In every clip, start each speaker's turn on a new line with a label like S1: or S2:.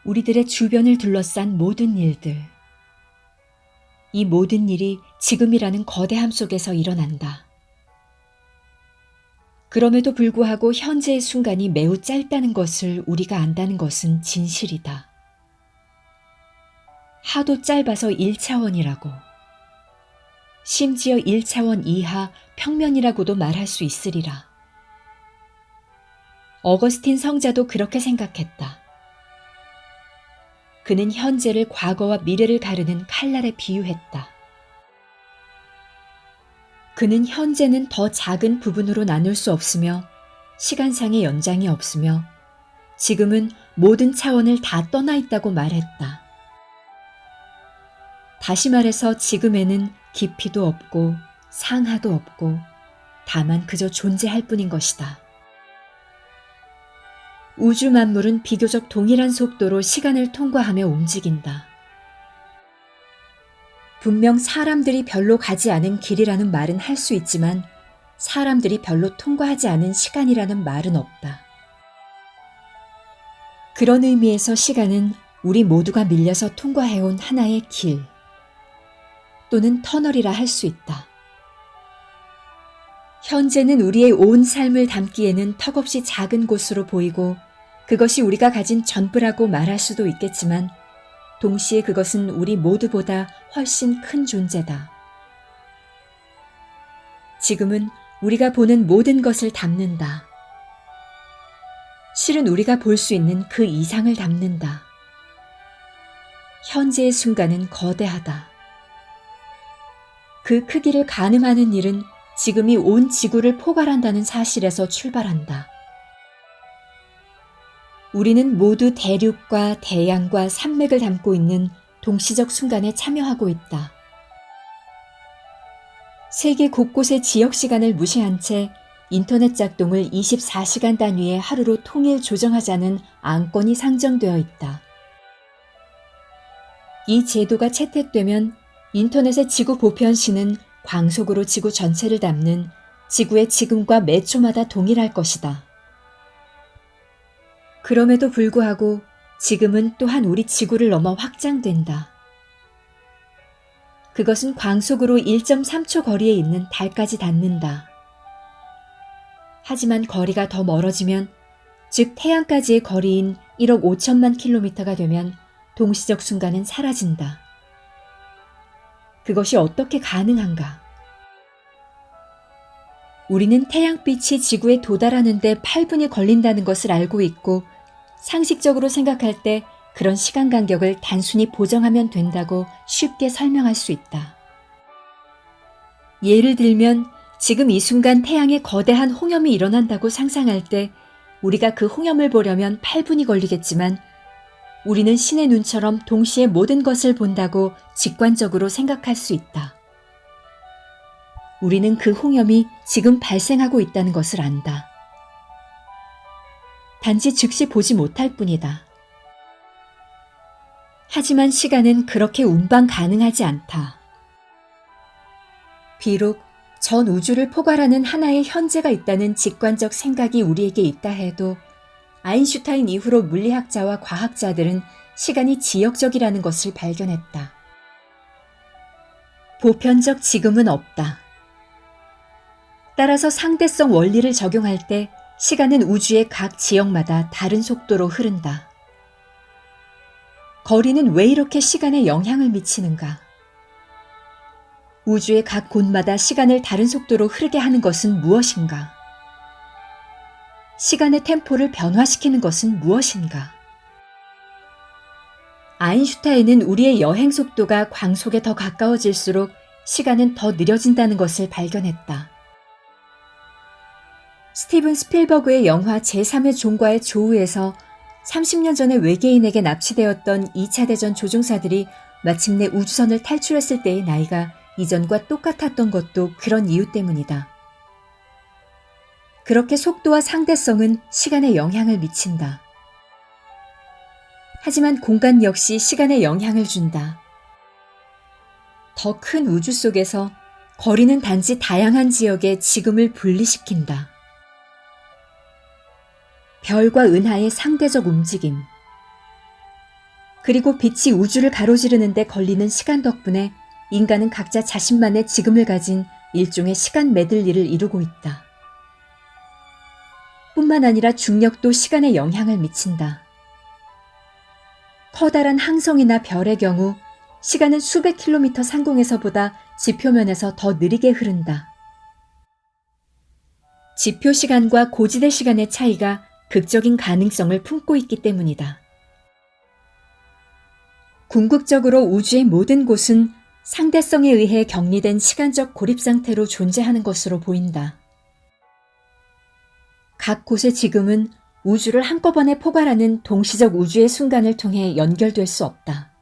S1: 우리들의 주변을 둘러싼 모든 일들. 이 모든 일이 지금이라는 거대함 속에서 일어난다. 그럼에도 불구하고 현재의 순간이 매우 짧다는 것을 우리가 안다는 것은 진실이다. 하도 짧아서 1차원이라고. 심지어 1차원 이하 평면이라고도 말할 수 있으리라. 어거스틴 성자도 그렇게 생각했다. 그는 현재를 과거와 미래를 가르는 칼날에 비유했다. 그는 현재는 더 작은 부분으로 나눌 수 없으며 시간상의 연장이 없으며 지금은 모든 차원을 다 떠나 있다고 말했다. 다시 말해서 지금에는 깊이도 없고 상하도 없고 다만 그저 존재할 뿐인 것이다. 우주 만물은 비교적 동일한 속도로 시간을 통과하며 움직인다. 분명 사람들이 별로 가지 않은 길이라는 말은 할 수 있지만 사람들이 별로 통과하지 않은 시간이라는 말은 없다. 그런 의미에서 시간은 우리 모두가 밀려서 통과해온 하나의 길 또는 터널이라 할 수 있다. 현재는 우리의 온 삶을 담기에는 턱없이 작은 곳으로 보이고 그것이 우리가 가진 전부라고 말할 수도 있겠지만 동시에 그것은 우리 모두보다 훨씬 큰 존재다. 지금은 우리가 보는 모든 것을 담는다. 실은 우리가 볼 수 있는 그 이상을 담는다. 현재의 순간은 거대하다. 그 크기를 가늠하는 일은 지금이 온 지구를 포괄한다는 사실에서 출발한다. 우리는 모두 대륙과 대양과 산맥을 담고 있는 동시적 순간에 참여하고 있다. 세계 곳곳의 지역 시간을 무시한 채 인터넷 작동을 24시간 단위의 하루로 통일 조정하자는 안건이 상정되어 있다. 이 제도가 채택되면 인터넷의 지구 보편시는 광속으로 지구 전체를 담는 지구의 지금과 매 초마다 동일할 것이다. 그럼에도 불구하고 지금은 또한 우리 지구를 넘어 확장된다. 그것은 광속으로 1.3초 거리에 있는 달까지 닿는다. 하지만 거리가 더 멀어지면, 즉 태양까지의 거리인 1억 5천만 킬로미터가 되면 동시적 순간은 사라진다. 그것이 어떻게 가능한가? 우리는 태양빛이 지구에 도달하는 데 8분이 걸린다는 것을 알고 있고 상식적으로 생각할 때 그런 시간 간격을 단순히 보정하면 된다고 쉽게 설명할 수 있다. 예를 들면 지금 이 순간 태양에 거대한 홍염이 일어난다고 상상할 때 우리가 그 홍염을 보려면 8분이 걸리겠지만 우리는 신의 눈처럼 동시에 모든 것을 본다고 직관적으로 생각할 수 있다. 우리는 그 홍염이 지금 발생하고 있다는 것을 안다. 단지 즉시 보지 못할 뿐이다. 하지만 시간은 그렇게 운반 가능하지 않다. 비록 전 우주를 포괄하는 하나의 현재가 있다는 직관적 생각이 우리에게 있다 해도 아인슈타인 이후로 물리학자와 과학자들은 시간이 지역적이라는 것을 발견했다. 보편적 지금은 없다. 따라서 상대성 원리를 적용할 때 시간은 우주의 각 지역마다 다른 속도로 흐른다. 거리는 왜 이렇게 시간에 영향을 미치는가? 우주의 각 곳마다 시간을 다른 속도로 흐르게 하는 것은 무엇인가? 시간의 템포를 변화시키는 것은 무엇인가? 아인슈타인은 우리의 여행 속도가 광속에 더 가까워질수록 시간은 더 느려진다는 것을 발견했다. 스티븐 스필버그의 영화 제3의 종과의 조우에서 30년 전에 외계인에게 납치되었던 2차 대전 조종사들이 마침내 우주선을 탈출했을 때의 나이가 이전과 똑같았던 것도 그런 이유 때문이다. 그렇게 속도와 상대성은 시간에 영향을 미친다. 하지만 공간 역시 시간에 영향을 준다. 더 큰 우주 속에서 거리는 단지 다양한 지역의 지금을 분리시킨다. 별과 은하의 상대적 움직임, 그리고 빛이 우주를 가로지르는데 걸리는 시간 덕분에 인간은 각자 자신만의 지금을 가진 일종의 시간 메들리를 이루고 있다. 뿐만 아니라 중력도 시간에 영향을 미친다. 커다란 항성이나 별의 경우 시간은 수백 킬로미터 상공에서보다 지표면에서 더 느리게 흐른다. 지표 시간과 고지대 시간의 차이가 극적인 가능성을 품고 있기 때문이다. 궁극적으로 우주의 모든 곳은 상대성에 의해 격리된 시간적 고립 상태로 존재하는 것으로 보인다. 각 곳의 지금은 우주를 한꺼번에 포괄하는 동시적 우주의 순간을 통해 연결될 수 없다.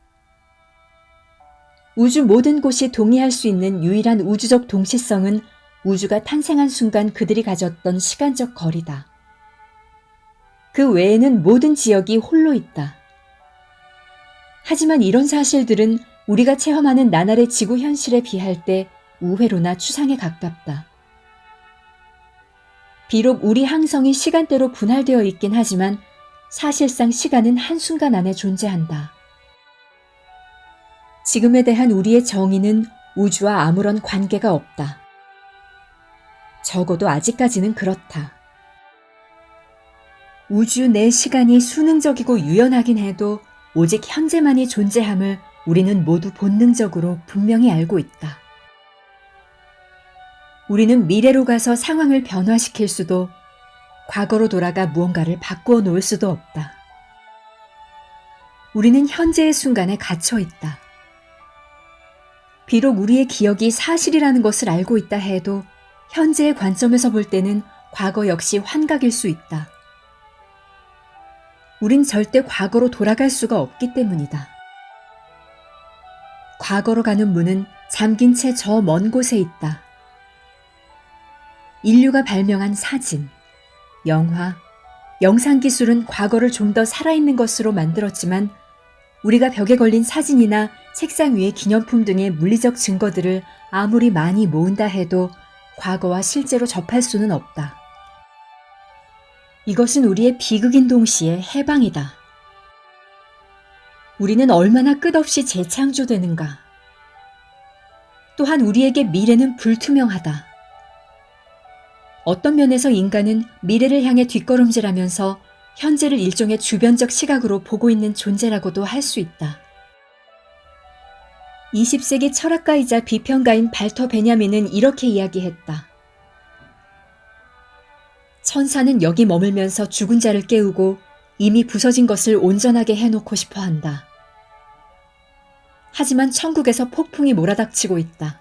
S1: 우주 모든 곳이 동의할 수 있는 유일한 우주적 동시성은 우주가 탄생한 순간 그들이 가졌던 시간적 거리다. 그 외에는 모든 지역이 홀로 있다. 하지만 이런 사실들은 우리가 체험하는 나날의 지구 현실에 비할 때 우회로나 추상에 가깝다. 비록 우리 항성이 시간대로 분할되어 있긴 하지만 사실상 시간은 한순간 안에 존재한다. 지금에 대한 우리의 정의는 우주와 아무런 관계가 없다. 적어도 아직까지는 그렇다. 우주 내 시간이 수능적이고 유연하긴 해도 오직 현재만이 존재함을 우리는 모두 본능적으로 분명히 알고 있다. 우리는 미래로 가서 상황을 변화시킬 수도 과거로 돌아가 무언가를 바꾸어 놓을 수도 없다. 우리는 현재의 순간에 갇혀 있다. 비록 우리의 기억이 사실이라는 것을 알고 있다 해도 현재의 관점에서 볼 때는 과거 역시 환각일 수 있다. 우린 절대 과거로 돌아갈 수가 없기 때문이다. 과거로 가는 문은 잠긴 채 저 먼 곳에 있다. 인류가 발명한 사진, 영화, 영상 기술은 과거를 좀 더 살아있는 것으로 만들었지만 우리가 벽에 걸린 사진이나 책상 위의 기념품 등의 물리적 증거들을 아무리 많이 모은다 해도 과거와 실제로 접할 수는 없다. 이것은 우리의 비극인 동시에 해방이다. 우리는 얼마나 끝없이 재창조되는가. 또한 우리에게 미래는 불투명하다. 어떤 면에서 인간은 미래를 향해 뒷걸음질하면서 현재를 일종의 주변적 시각으로 보고 있는 존재라고도 할 수 있다. 20세기 철학가이자 비평가인 발터 베냐민은 이렇게 이야기했다. 천사는 여기 머물면서 죽은 자를 깨우고 이미 부서진 것을 온전하게 해놓고 싶어 한다. 하지만 천국에서 폭풍이 몰아닥치고 있다.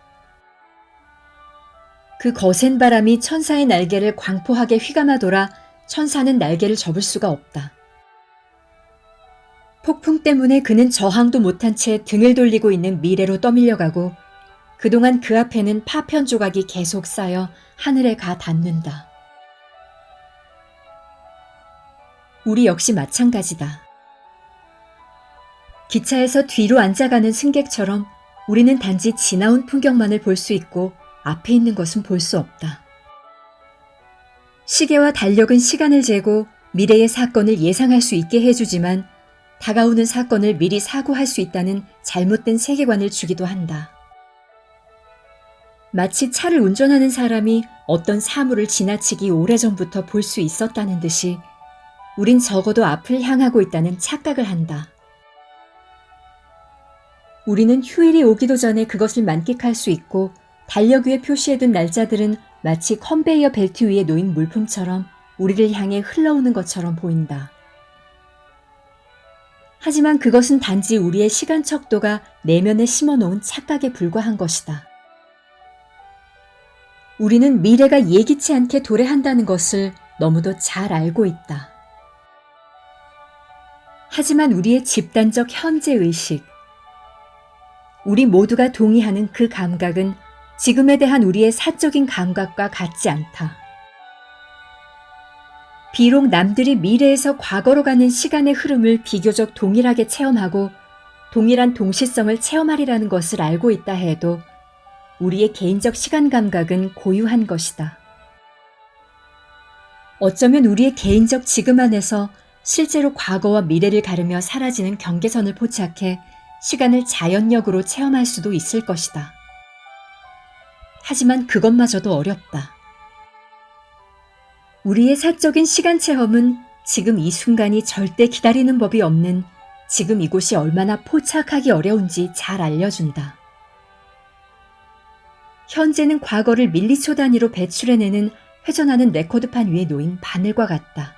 S1: 그 거센 바람이 천사의 날개를 광포하게 휘감아 돌아 천사는 날개를 접을 수가 없다. 폭풍 때문에 그는 저항도 못한 채 등을 돌리고 있는 미래로 떠밀려가고 그동안 그 앞에는 파편 조각이 계속 쌓여 하늘에 가 닿는다. 우리 역시 마찬가지다. 기차에서 뒤로 앉아가는 승객처럼 우리는 단지 지나온 풍경만을 볼 수 있고 앞에 있는 것은 볼 수 없다. 시계와 달력은 시간을 재고 미래의 사건을 예상할 수 있게 해주지만 다가오는 사건을 미리 사고할 수 있다는 잘못된 세계관을 주기도 한다. 마치 차를 운전하는 사람이 어떤 사물을 지나치기 오래전부터 볼 수 있었다는 듯이 우린 적어도 앞을 향하고 있다는 착각을 한다. 우리는 휴일이 오기도 전에 그것을 만끽할 수 있고 달력 위에 표시해둔 날짜들은 마치 컨베이어 벨트 위에 놓인 물품처럼 우리를 향해 흘러오는 것처럼 보인다. 하지만 그것은 단지 우리의 시간 척도가 내면에 심어놓은 착각에 불과한 것이다. 우리는 미래가 예기치 않게 도래한다는 것을 너무도 잘 알고 있다. 하지만 우리의 집단적 현재의식, 우리 모두가 동의하는 그 감각은 지금에 대한 우리의 사적인 감각과 같지 않다. 비록 남들이 미래에서 과거로 가는 시간의 흐름을 비교적 동일하게 체험하고 동일한 동시성을 체험하리라는 것을 알고 있다 해도 우리의 개인적 시간 감각은 고유한 것이다. 어쩌면 우리의 개인적 지금 안에서 실제로 과거와 미래를 가르며 사라지는 경계선을 포착해 시간을 자연력으로 체험할 수도 있을 것이다. 하지만 그것마저도 어렵다. 우리의 사적인 시간 체험은 지금 이 순간이 절대 기다리는 법이 없는 지금 이곳이 얼마나 포착하기 어려운지 잘 알려준다. 현재는 과거를 밀리초 단위로 배출해내는 회전하는 레코드판 위에 놓인 바늘과 같다.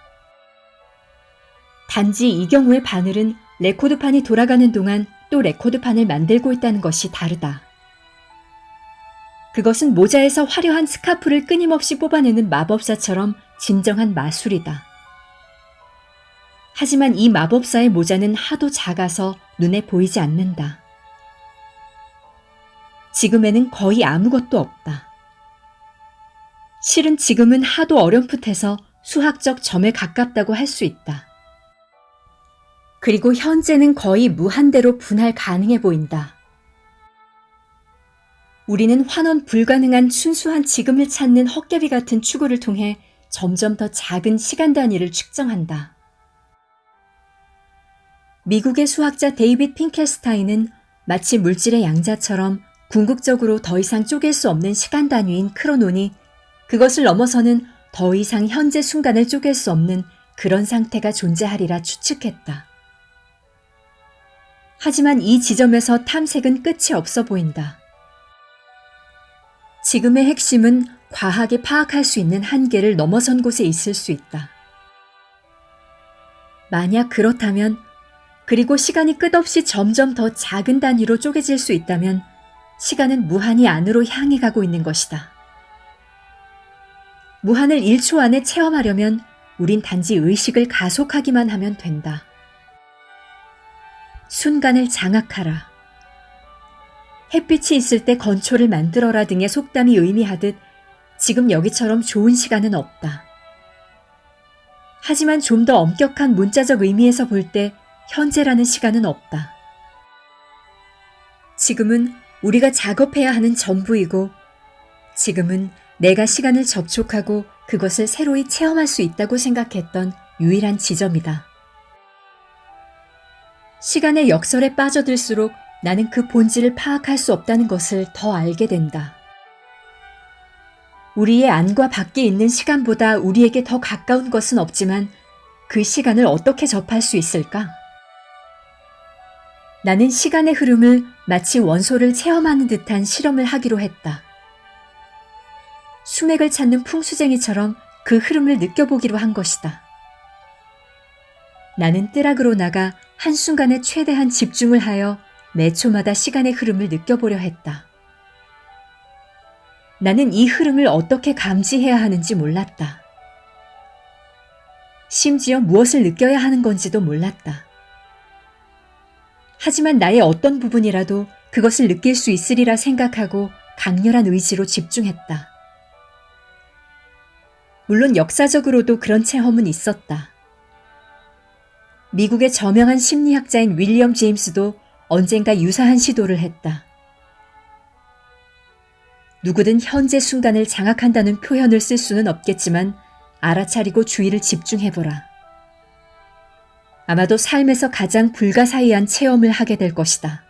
S1: 단지 이 경우의 바늘은 레코드판이 돌아가는 동안 또 레코드판을 만들고 있다는 것이 다르다. 그것은 모자에서 화려한 스카프를 끊임없이 뽑아내는 마법사처럼 진정한 마술이다. 하지만 이 마법사의 모자는 하도 작아서 눈에 보이지 않는다. 지금에는 거의 아무것도 없다. 실은 지금은 하도 어렴풋해서 수학적 점에 가깝다고 할 수 있다. 그리고 현재는 거의 무한대로 분할 가능해 보인다. 우리는 환원 불가능한 순수한 지금을 찾는 헛개비 같은 추구를 통해 점점 더 작은 시간 단위를 측정한다. 미국의 수학자 데이빗 핑켈스타인은 마치 물질의 양자처럼 궁극적으로 더 이상 쪼갤 수 없는 시간 단위인 크로논이 그것을 넘어서는 더 이상 현재 순간을 쪼갤 수 없는 그런 상태가 존재하리라 추측했다. 하지만 이 지점에서 탐색은 끝이 없어 보인다. 지금의 핵심은 과학이 파악할 수 있는 한계를 넘어선 곳에 있을 수 있다. 만약 그렇다면, 그리고 시간이 끝없이 점점 더 작은 단위로 쪼개질 수 있다면 시간은 무한히 안으로 향해 가고 있는 것이다. 무한을 1초 안에 체험하려면 우린 단지 의식을 가속하기만 하면 된다. 순간을 장악하라. 햇빛이 있을 때 건초를 만들어라 등의 속담이 의미하듯 지금 여기처럼 좋은 시간은 없다. 하지만 좀 더 엄격한 문자적 의미에서 볼 때 현재라는 시간은 없다. 지금은 우리가 작업해야 하는 전부이고 지금은 내가 시간을 접촉하고 그것을 새로이 체험할 수 있다고 생각했던 유일한 지점이다. 시간의 역설에 빠져들수록 나는 그 본질을 파악할 수 없다는 것을 더 알게 된다. 우리의 안과 밖에 있는 시간보다 우리에게 더 가까운 것은 없지만 그 시간을 어떻게 접할 수 있을까? 나는 시간의 흐름을 마치 원소를 체험하는 듯한 실험을 하기로 했다. 수맥을 찾는 풍수쟁이처럼 그 흐름을 느껴보기로 한 것이다. 나는 뜰악으로 나가 한순간에 최대한 집중을 하여 매 초마다 시간의 흐름을 느껴보려 했다. 나는 이 흐름을 어떻게 감지해야 하는지 몰랐다. 심지어 무엇을 느껴야 하는 건지도 몰랐다. 하지만 나의 어떤 부분이라도 그것을 느낄 수 있으리라 생각하고 강렬한 의지로 집중했다. 물론 역사적으로도 그런 체험은 있었다. 미국의 저명한 심리학자인 윌리엄 제임스도 언젠가 유사한 시도를 했다. 누구든 현재 순간을 장악한다는 표현을 쓸 수는 없겠지만 알아차리고 주의를 집중해보라. 아마도 삶에서 가장 불가사의한 체험을 하게 될 것이다.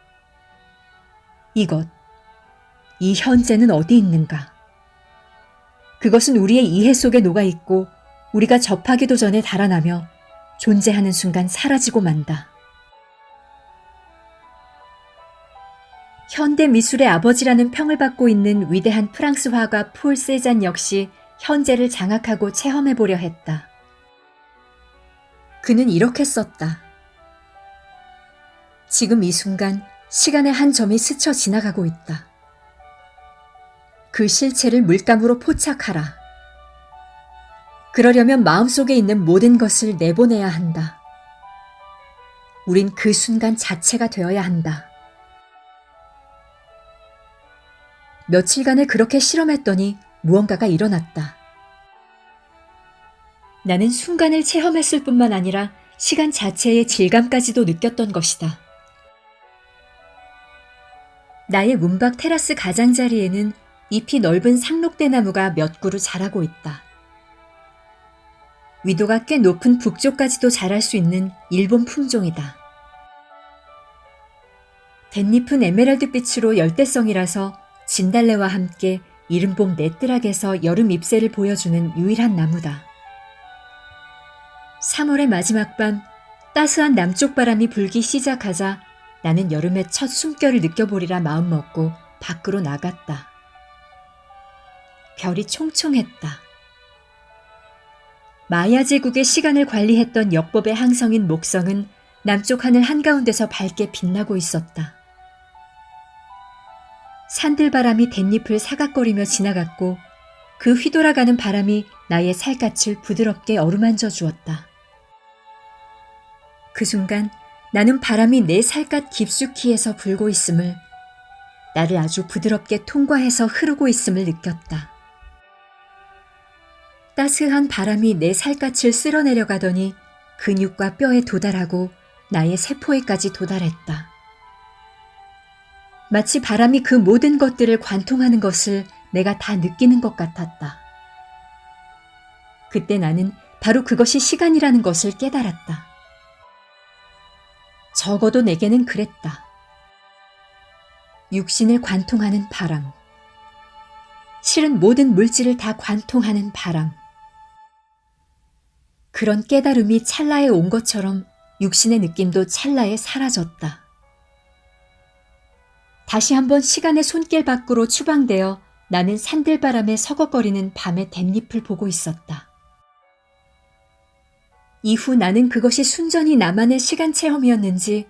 S1: 이 현재는 어디 있는가? 그것은 우리의 이해 속에 녹아있고 우리가 접하기도 전에 달아나며 존재하는 순간 사라지고 만다. 현대 미술의 아버지라는 평을 받고 있는 위대한 프랑스 화가 폴 세잔 역시 현재를 장악하고 체험해보려 했다. 그는 이렇게 썼다. 지금 이 순간 시간의 한 점이 스쳐 지나가고 있다. 그 실체를 물감으로 포착하라. 그러려면 마음속에 있는 모든 것을 내보내야 한다. 우린 그 순간 자체가 되어야 한다. 며칠간을 그렇게 실험했더니 무언가가 일어났다. 나는 순간을 체험했을 뿐만 아니라 시간 자체의 질감까지도 느꼈던 것이다. 나의 문밖 테라스 가장자리에는 잎이 넓은 상록대나무가 몇 그루 자라고 있다. 위도가 꽤 높은 북쪽까지도 자랄 수 있는 일본 품종이다. 댄잎은 에메랄드빛으로 열대성이라서 진달래와 함께 이른봄 내뜰락에서 여름 잎새를 보여주는 유일한 나무다. 3월의 마지막 밤 따스한 남쪽 바람이 불기 시작하자 나는 여름의 첫 숨결을 느껴보리라 마음먹고 밖으로 나갔다. 별이 총총했다. 마야 제국의 시간을 관리했던 역법의 항성인 목성은 남쪽 하늘 한가운데서 밝게 빛나고 있었다. 산들바람이 댄잎을 사각거리며 지나갔고 그 휘돌아가는 바람이 나의 살갗을 부드럽게 어루만져 주었다. 그 순간 나는 바람이 내 살갗 깊숙이에서 불고 있음을, 나를 아주 부드럽게 통과해서 흐르고 있음을 느꼈다. 따스한 바람이 내 살갗을 쓸어내려가더니 근육과 뼈에 도달하고 나의 세포에까지 도달했다. 마치 바람이 그 모든 것들을 관통하는 것을 내가 다 느끼는 것 같았다. 그때 나는 바로 그것이 시간이라는 것을 깨달았다. 적어도 내게는 그랬다. 육신을 관통하는 바람. 실은 모든 물질을 다 관통하는 바람. 그런 깨달음이 찰나에 온 것처럼 육신의 느낌도 찰나에 사라졌다. 다시 한번 시간의 손길 밖으로 추방되어 나는 산들바람에 서걱거리는 밤의 댄잎을 보고 있었다. 이후 나는 그것이 순전히 나만의 시간 체험이었는지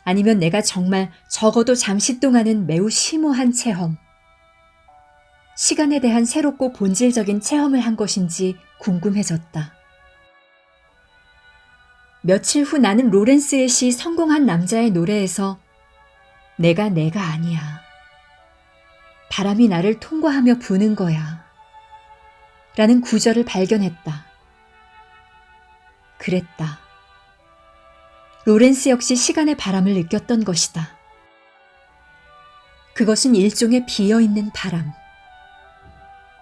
S1: 아니면 내가 정말 적어도 잠시 동안은 매우 심오한 체험, 시간에 대한 새롭고 본질적인 체험을 한 것인지 궁금해졌다. 며칠 후 나는 로렌스의 시 성공한 남자의 노래에서 내가 아니야. 바람이 나를 통과하며 부는 거야. 라는 구절을 발견했다. 그랬다. 로렌스 역시 시간의 바람을 느꼈던 것이다. 그것은 일종의 비어있는 바람.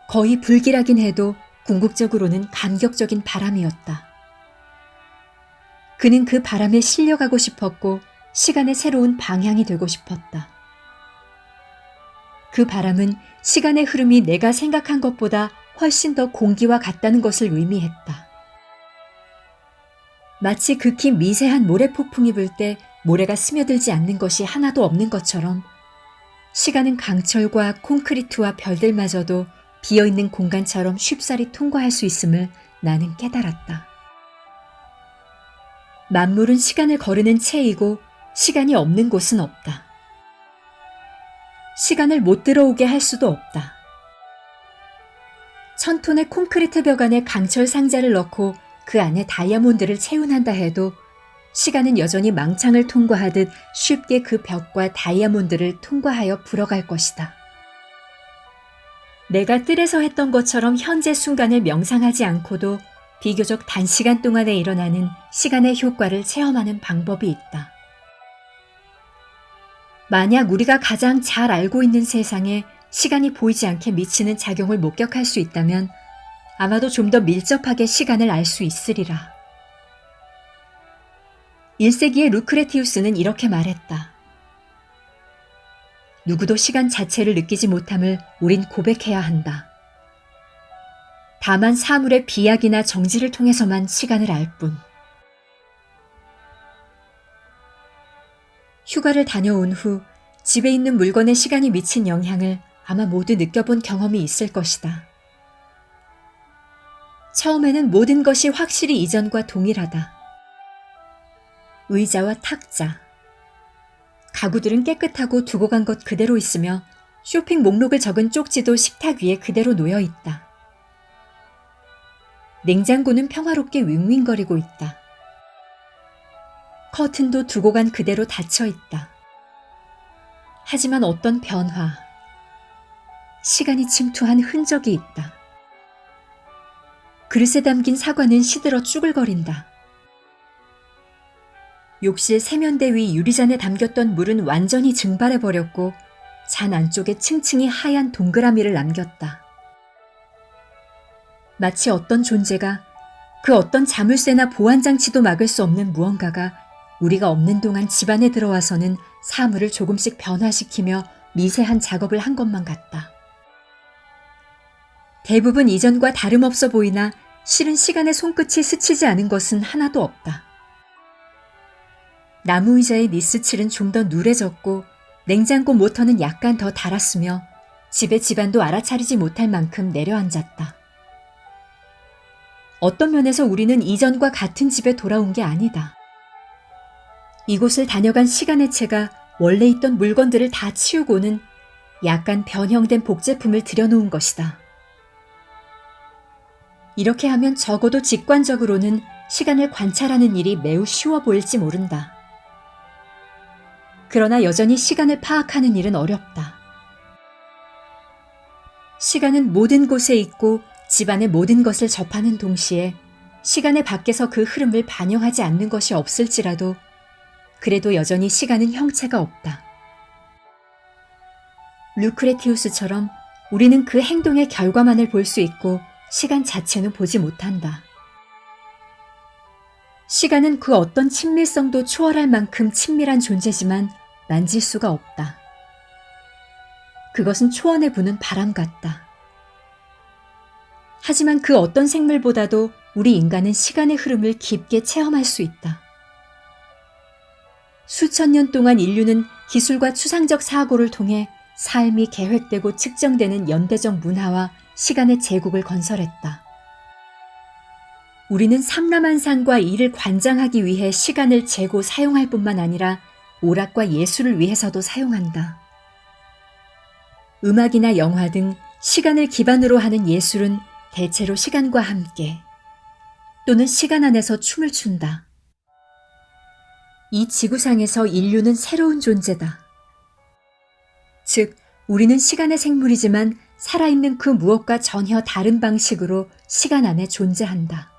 S1: 거의 불길하긴 해도 궁극적으로는 감격적인 바람이었다. 그는 그 바람에 실려가고 싶었고 시간의 새로운 방향이 되고 싶었다. 그 바람은 시간의 흐름이 내가 생각한 것보다 훨씬 더 공기와 같다는 것을 의미했다. 마치 극히 미세한 모래폭풍이 불 때 모래가 스며들지 않는 것이 하나도 없는 것처럼 시간은 강철과 콘크리트와 별들마저도 비어있는 공간처럼 쉽사리 통과할 수 있음을 나는 깨달았다. 만물은 시간을 거르는 체이고 시간이 없는 곳은 없다. 시간을 못 들어오게 할 수도 없다. 1000톤의 콘크리트 벽 안에 강철 상자를 넣고 그 안에 다이아몬드를 채운한다 해도 시간은 여전히 망창을 통과하듯 쉽게 그 벽과 다이아몬드를 통과하여 불어갈 것이다. 내가 뜰에서 했던 것처럼 현재 순간을 명상하지 않고도 비교적 단시간 동안에 일어나는 시간의 효과를 체험하는 방법이 있다. 만약 우리가 가장 잘 알고 있는 세상에 시간이 보이지 않게 미치는 작용을 목격할 수 있다면 아마도 좀 더 밀접하게 시간을 알 수 있으리라. 1세기의 루크레티우스는 이렇게 말했다. 누구도 시간 자체를 느끼지 못함을 우린 고백해야 한다. 다만 사물의 비약이나 정지를 통해서만 시간을 알 뿐. 휴가를 다녀온 후 집에 있는 물건에 시간이 미친 영향을 아마 모두 느껴본 경험이 있을 것이다. 처음에는 모든 것이 확실히 이전과 동일하다. 의자와 탁자. 가구들은 깨끗하고 두고 간 것 그대로 있으며 쇼핑 목록을 적은 쪽지도 식탁 위에 그대로 놓여 있다. 냉장고는 평화롭게 윙윙거리고 있다. 커튼도 두고 간 그대로 닫혀 있다. 하지만 어떤 변화, 시간이 침투한 흔적이 있다. 그릇에 담긴 사과는 시들어 쭈글거린다. 욕실 세면대 위 유리잔에 담겼던 물은 완전히 증발해버렸고 잔 안쪽에 층층이 하얀 동그라미를 남겼다. 마치 어떤 존재가 그 어떤 자물쇠나 보안장치도 막을 수 없는 무언가가 우리가 없는 동안 집안에 들어와서는 사물을 조금씩 변화시키며 미세한 작업을 한 것만 같다. 대부분 이전과 다름없어 보이나 실은 시간의 손끝이 스치지 않은 것은 하나도 없다. 나무 의자의 니스칠은 좀 더 누래졌고 냉장고 모터는 약간 더 닳았으며 집의 집안도 알아차리지 못할 만큼 내려앉았다. 어떤 면에서 우리는 이전과 같은 집에 돌아온 게 아니다. 이곳을 다녀간 시간의 채가 원래 있던 물건들을 다 치우고는 약간 변형된 복제품을 들여놓은 것이다. 이렇게 하면 적어도 직관적으로는 시간을 관찰하는 일이 매우 쉬워 보일지 모른다. 그러나 여전히 시간을 파악하는 일은 어렵다. 시간은 모든 곳에 있고 집안의 모든 것을 접하는 동시에 시간의 밖에서 그 흐름을 반영하지 않는 것이 없을지라도 그래도 여전히 시간은 형체가 없다. 루크레티우스처럼 우리는 그 행동의 결과만을 볼 수 있고 시간 자체는 보지 못한다. 시간은 그 어떤 친밀성도 초월할 만큼 친밀한 존재지만 만질 수가 없다. 그것은 초원에 부는 바람 같다. 하지만 그 어떤 생물보다도 우리 인간은 시간의 흐름을 깊게 체험할 수 있다. 수천 년 동안 인류는 기술과 추상적 사고를 통해 삶이 계획되고 측정되는 연대적 문화와 시간의 제국을 건설했다. 우리는 삼라만상과 이를 관장하기 위해 시간을 재고 사용할 뿐만 아니라 오락과 예술을 위해서도 사용한다. 음악이나 영화 등 시간을 기반으로 하는 예술은 대체로 시간과 함께 또는 시간 안에서 춤을 춘다. 이 지구상에서 인류는 새로운 존재다. 즉, 우리는 시간의 생물이지만 살아있는 그 무엇과 전혀 다른 방식으로 시간 안에 존재한다.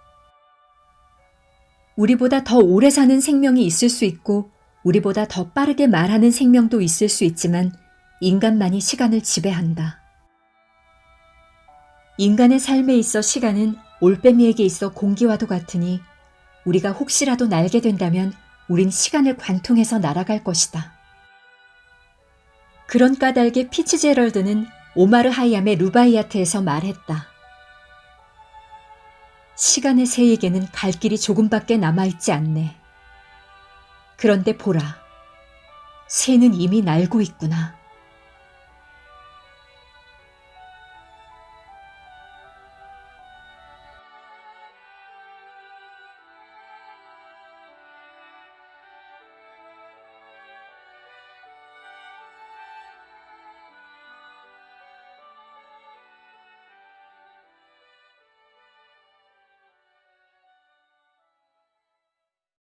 S1: 우리보다 더 오래 사는 생명이 있을 수 있고 우리보다 더 빠르게 말하는 생명도 있을 수 있지만 인간만이 시간을 지배한다. 인간의 삶에 있어 시간은 올빼미에게 있어 공기와도 같으니 우리가 혹시라도 날게 된다면 우린 시간을 관통해서 날아갈 것이다. 그런 까닭에 피츠제럴드는 오마르 하이암의 루바이아트에서 말했다. 시간의 새에게는 갈 길이 조금밖에 남아있지 않네. 그런데 보라, 새는 이미 날고 있구나.